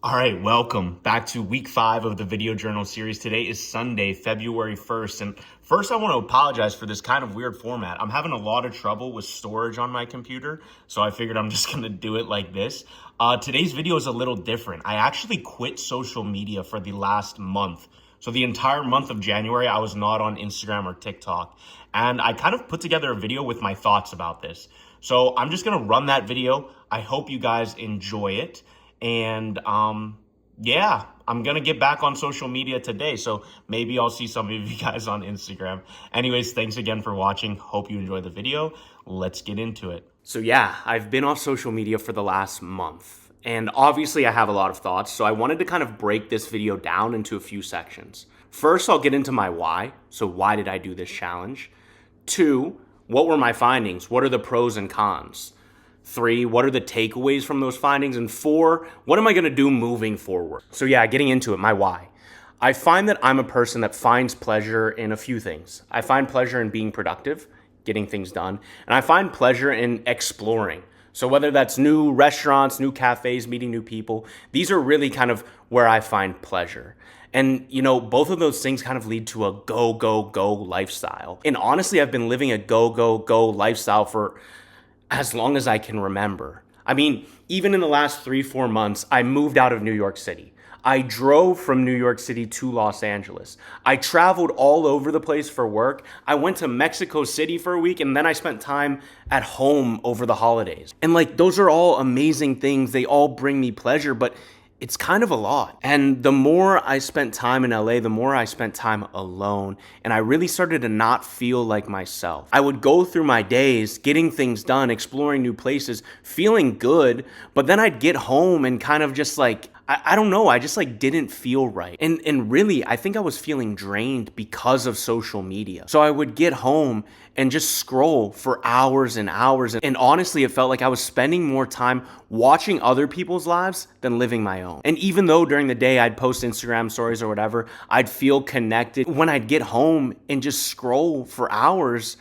All right, welcome back to week 5 of the video journal series. Today is Sunday, February 1st. And first, I want to apologize for this kind of weird format. I'm having a lot of trouble with storage on my computer, so I figured I'm just going to do it like this. Today's video is a little different. I actually quit social media for the last month. So the entire month of January, I was not on Instagram or TikTok. And I kind of put together a video with my thoughts about this. So I'm just going to run that video. I hope you guys enjoy it. And yeah, I'm going to get back on social media today. So maybe I'll see some of you guys on Instagram. Anyways, thanks again for watching. Hope you enjoy the video. Let's get into it. So yeah, I've been off social media for the last month. And obviously I have a lot of thoughts. So I wanted to kind of break this video down into a few sections. First, I'll get into my why. So why did I do this challenge? 2, what were my findings? What are the pros and cons? 3, what are the takeaways from those findings? And 4, what am I going to do moving forward? So yeah, getting into it, my why. I find that I'm a person that finds pleasure in a few things. I find pleasure in being productive, getting things done, and I find pleasure in exploring. So whether that's new restaurants, new cafes, meeting new people, these are really kind of where I find pleasure. And, you know, both of those things kind of lead to a go, go, go lifestyle. And honestly, I've been living a go, go, go lifestyle for as long as I can remember. I mean, even in the last 3-4 months, I moved out of New York City. I drove from New York City to Los Angeles. I traveled all over the place for work. I went to Mexico City for a week, and then I spent time at home over the holidays. And like, those are all amazing things. They all bring me pleasure, but it's kind of a lot. And the more I spent time in LA, the more I spent time alone. And I really started to not feel like myself. I would go through my days getting things done, exploring new places, feeling good. But then I'd get home and kind of just like, I don't know, I just like didn't feel right. And really, I think I was feeling drained because of social media. So I would get home and just scroll for hours and hours. And honestly, it felt like I was spending more time watching other people's lives than living my own. And even though during the day I'd post Instagram stories or whatever, I'd feel connected. When I'd get home and just scroll for hours,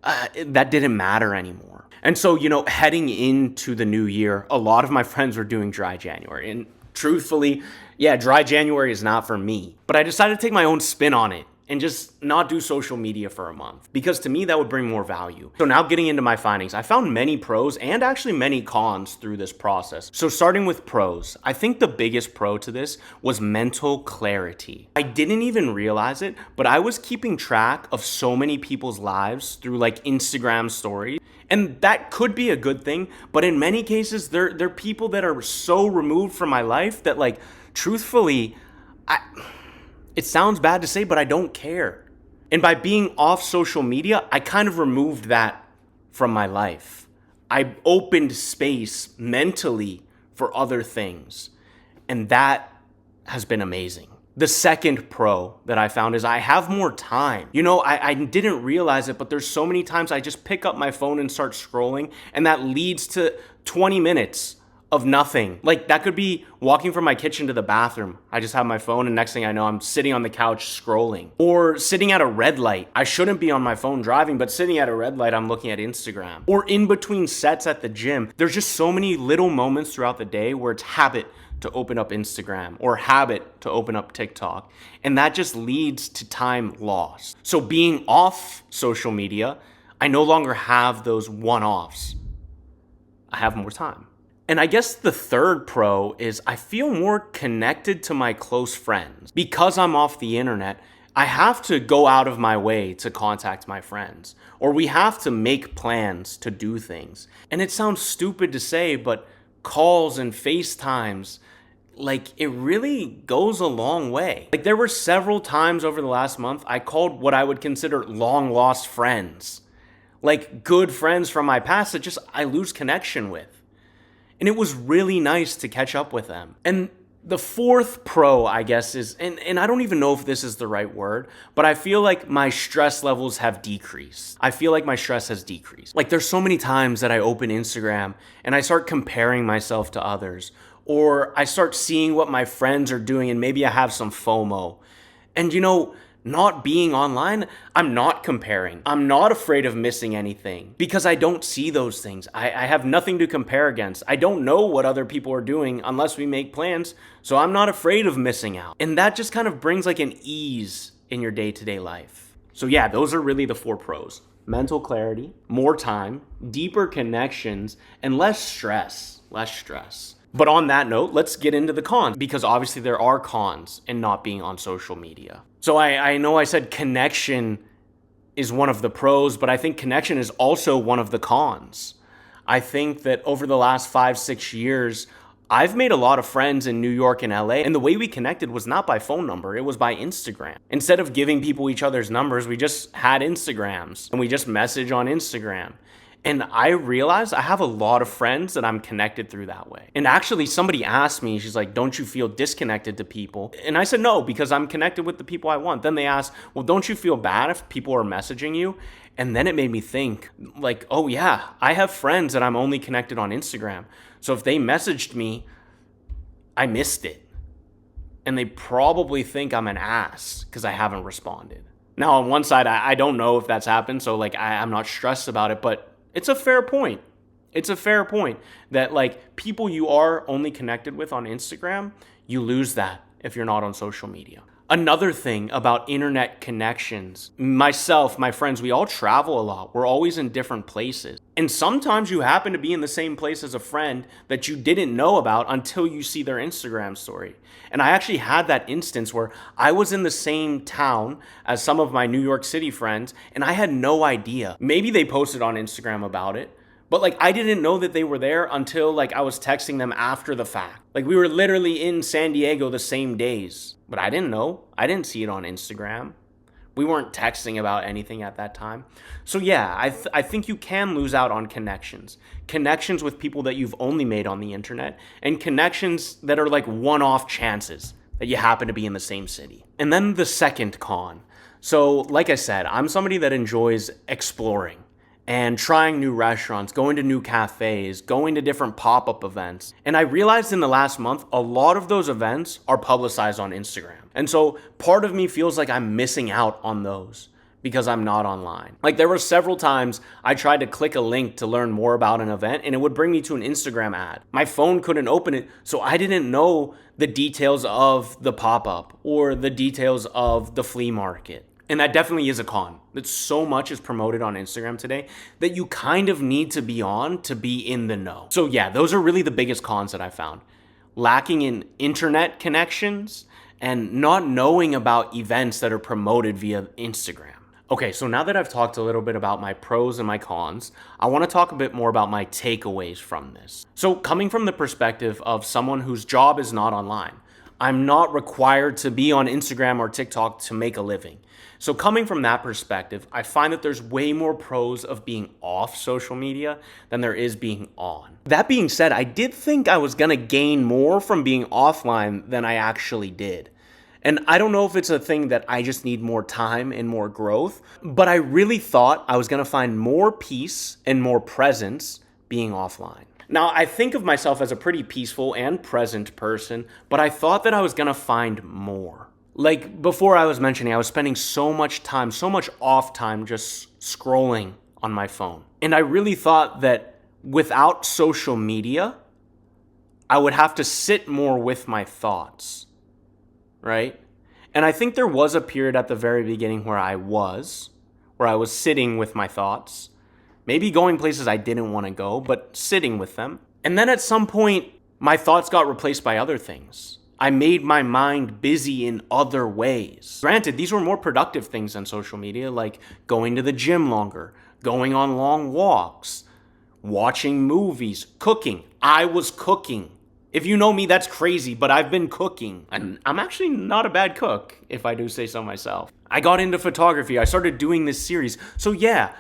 that didn't matter anymore. And so, you know, heading into the new year, a lot of my friends were doing dry January. And truthfully, yeah, dry January is not for me. But I decided to take my own spin on it and just not do social media for a month, because to me that would bring more value. So now getting into my findings, I found many pros and actually many cons through this process. So starting with pros, I think the biggest pro to this was mental clarity. I didn't even realize it, but I was keeping track of so many people's lives through like Instagram stories. And that could be a good thing, but in many cases, they're people that are so removed from my life that, like, truthfully, it sounds bad to say, but I don't care. And by being off social media, I kind of removed that from my life. I opened space mentally for other things, and that has been amazing. The second pro that I found is I have more time. You know, I didn't realize it, but there's so many times I just pick up my phone and start scrolling, and that leads to 20 minutes of nothing. Like, that could be walking from my kitchen to the bathroom. I just have my phone, and next thing I know, I'm sitting on the couch scrolling. Or sitting at a red light. I shouldn't be on my phone driving, but sitting at a red light, I'm looking at Instagram. Or in between sets at the gym. There's just so many little moments throughout the day where it's habit to open up Instagram or habit to open up TikTok. And that just leads to time lost. So being off social media, I no longer have those one-offs. I have more time. And I guess the third pro is I feel more connected to my close friends. Because I'm off the internet, I have to go out of my way to contact my friends. Or we have to make plans to do things. And it sounds stupid to say, but calls and FaceTimes, like, it really goes a long way. Like, there were several times over the last month I called what I would consider long lost friends. Like, good friends from my past that just I lose connection with. And it was really nice to catch up with them. And the fourth pro, I guess, is, and I don't even know if this is the right word, but I feel like my stress levels have decreased. I feel like my stress has decreased. Like, there's so many times that I open Instagram and I start comparing myself to others, or I start seeing what my friends are doing and maybe I have some FOMO. And, you know, not being online, I'm not comparing. I'm not afraid of missing anything because I don't see those things. I have nothing to compare against. I don't know what other people are doing unless we make plans, so I'm not afraid of missing out. And that just kind of brings like an ease in your day-to-day life. So yeah, those are really the 4 pros. Mental clarity, more time, deeper connections, and less stress. But on that note, let's get into the cons, because obviously there are cons in not being on social media. So I know I said connection is one of the pros, but I think connection is also one of the cons. I think that over the last 5-6 years, I've made a lot of friends in New York and LA, and the way we connected was not by phone number, it was by Instagram. Instead of giving people each other's numbers, we just had Instagrams, and we just message on Instagram. And I realized I have a lot of friends that I'm connected through that way. And actually, somebody asked me, she's like, don't you feel disconnected to people? And I said, no, because I'm connected with the people I want. Then they asked, well, don't you feel bad if people are messaging you? And then it made me think, like, oh yeah, I have friends that I'm only connected on Instagram. So if they messaged me, I missed it. And they probably think I'm an ass because I haven't responded. Now, on one side, I don't know if that's happened, so like I'm not stressed about it, but it's a fair point. It's a fair point that like people you are only connected with on Instagram, you lose that if you're not on social media. Another thing about internet connections, myself, my friends, we all travel a lot. We're always in different places. And sometimes you happen to be in the same place as a friend that you didn't know about until you see their Instagram story. And I actually had that instance where I was in the same town as some of my New York City friends, and I had no idea. Maybe they posted on Instagram about it, but like I didn't know that they were there until like I was texting them after the fact. Like we were literally in San Diego the same days, but I didn't know. I didn't see it on Instagram. We weren't texting about anything at that time. So yeah, I think you can lose out on connections. Connections with people that you've only made on the internet, and connections that are like one-off chances that you happen to be in the same city. And then the second con. So like I said, I'm somebody that enjoys exploring and trying new restaurants, going to new cafes, going to different pop-up events. And I realized in the last month, a lot of those events are publicized on Instagram. And so part of me feels like I'm missing out on those because I'm not online. Like there were several times I tried to click a link to learn more about an event and it would bring me to an Instagram ad. My phone couldn't open it, so I didn't know the details of the pop-up or the details of the flea market. And that definitely is a con. That so much is promoted on Instagram today that you kind of need to be on to be in the know. So yeah, those are really the biggest cons that I found. Lacking in internet connections and not knowing about events that are promoted via Instagram. Okay, so now that I've talked a little bit about my pros and my cons, I want to talk a bit more about my takeaways from this. So coming from the perspective of someone whose job is not online, I'm not required to be on Instagram or TikTok to make a living. So coming from that perspective, I find that there's way more pros of being off social media than there is being on. That being said, I did think I was gonna gain more from being offline than I actually did. And I don't know if it's a thing that I just need more time and more growth, but I really thought I was gonna find more peace and more presence being offline. Now, I think of myself as a pretty peaceful and present person, but I thought that I was gonna find more. Like before I was mentioning, I was spending so much time, so much off time just scrolling on my phone. And I really thought that without social media, I would have to sit more with my thoughts, right? And I think there was a period at the very beginning where I was sitting with my thoughts, maybe going places I didn't want to go, but sitting with them. And then at some point, my thoughts got replaced by other things. I made my mind busy in other ways. Granted, these were more productive things than social media, like going to the gym longer, going on long walks, watching movies, cooking. I was cooking. If you know me, that's crazy, but I've been cooking. And I'm actually not a bad cook, if I do say so myself. I got into photography. I started doing this series. So yeah,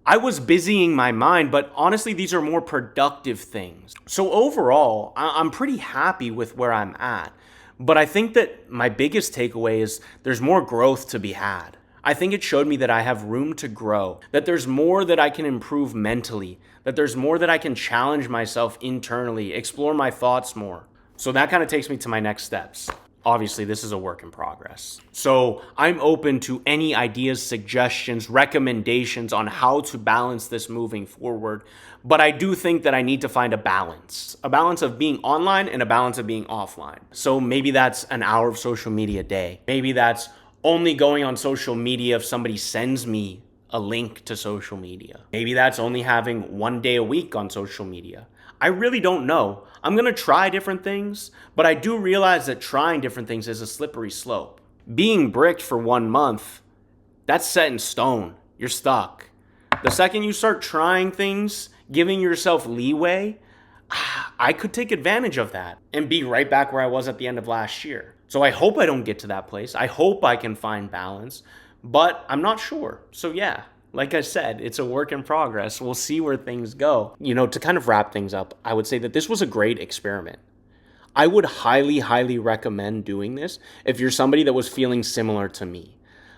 I was busying my mind, but honestly, these are more productive things. So overall, I'm pretty happy with where I'm at. But I think that my biggest takeaway is there's more growth to be had. I think it showed me that I have room to grow, that there's more that I can improve mentally, that there's more that I can challenge myself internally, explore my thoughts more. So that kind of takes me to my next steps. Obviously, this is a work in progress. So I'm open to any ideas, suggestions, recommendations on how to balance this moving forward. But I do think that I need to find a balance of being online and a balance of being offline. So maybe that's an hour of social media a day. Maybe that's only going on social media if somebody sends me a link to social media. Maybe that's only having 1 day a week on social media. I really don't know. I'm going to try different things, but I do realize that trying different things is a slippery slope. Being bricked for 1 month, that's set in stone. You're stuck. The second you start trying things, giving yourself leeway, I could take advantage of that and be right back where I was at the end of last year. So I hope I don't get to that place. I hope I can find balance, but I'm not sure. So yeah, like I said, it's a work in progress. We'll see where things go. To kind of wrap things up, I would say that this was a great experiment. I would highly, highly recommend doing this if you're somebody that was feeling similar to me.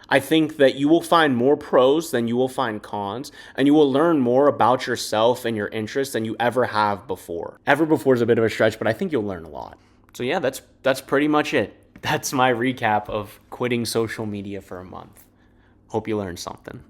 I think that you will find more pros than you will find cons, and you will learn more about yourself and your interests than you ever have before. Ever before is a bit of a stretch, but I think you'll learn a lot. So yeah, that's pretty much it. That's my recap of quitting social media for a month. Hope you learned something.